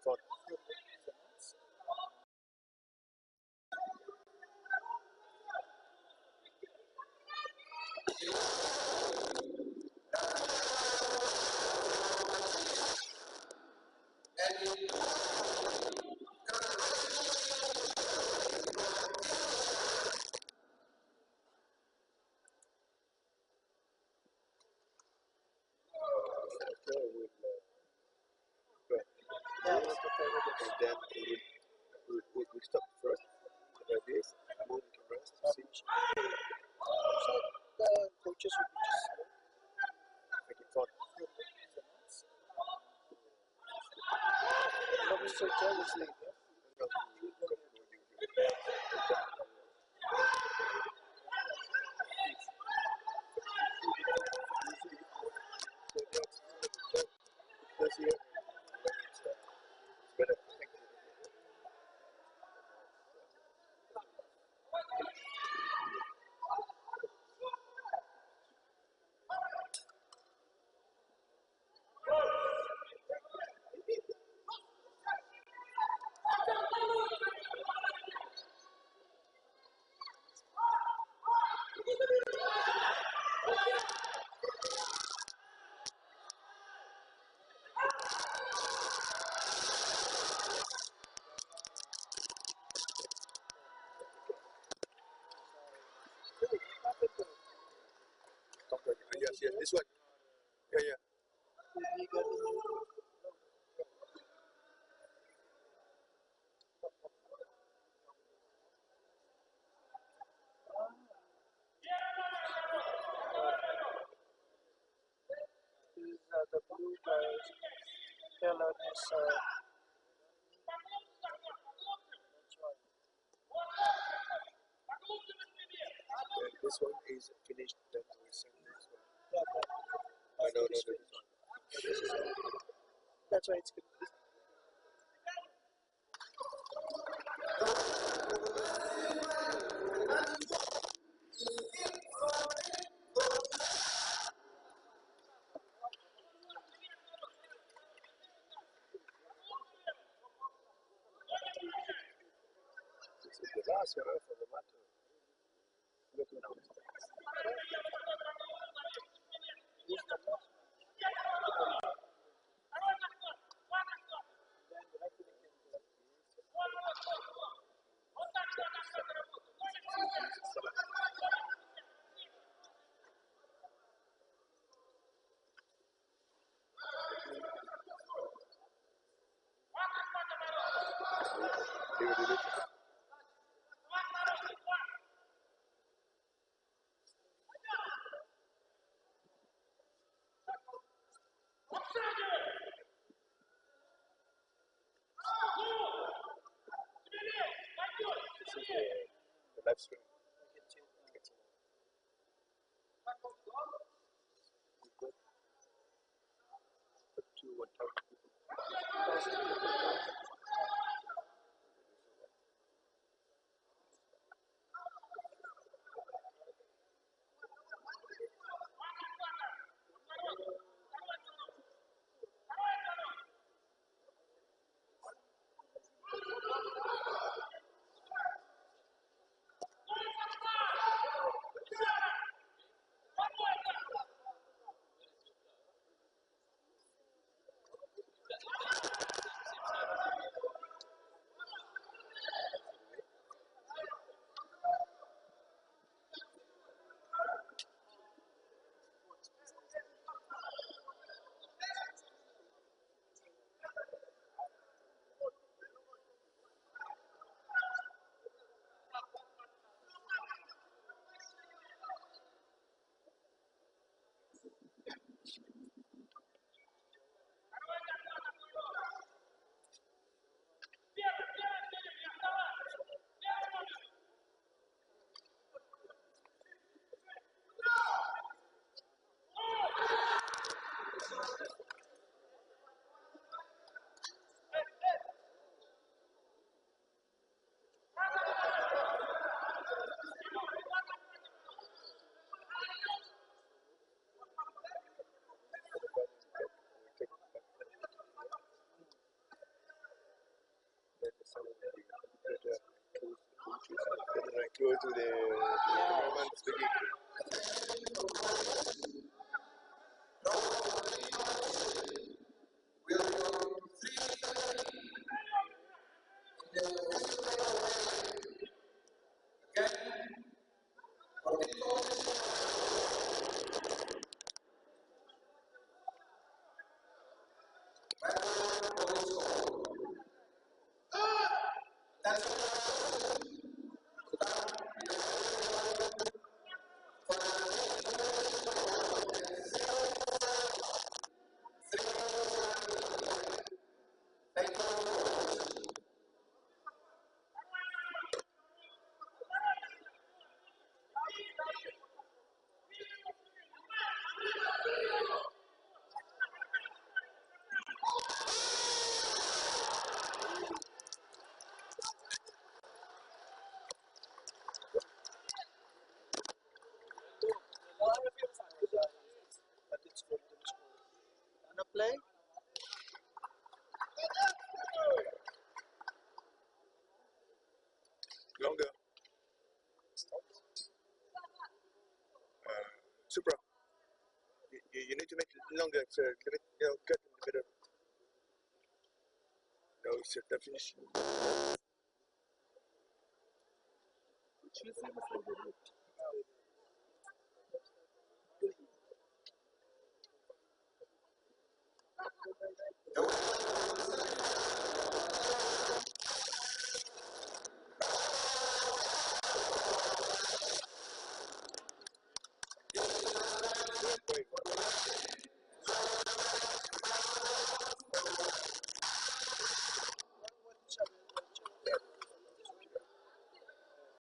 thought. And then we stop first. Like this, move to rest, see. So the coaches will be just making fun. But Mr. Joe is late, yeah? Yes, this one. Yeah. These are the blue guys. Color is This one is finished. Then we send this one. No, this one. That's why it's good. This is the last one for the matter. Look now. This is the live stream. Up to 1,000 people. some of the that are close to the coaches, that are close to the cameraman speaking. But it's for the score. Wanna play? Longer. Supra. You need to make it longer, so cut in the middle. No, it's a definition.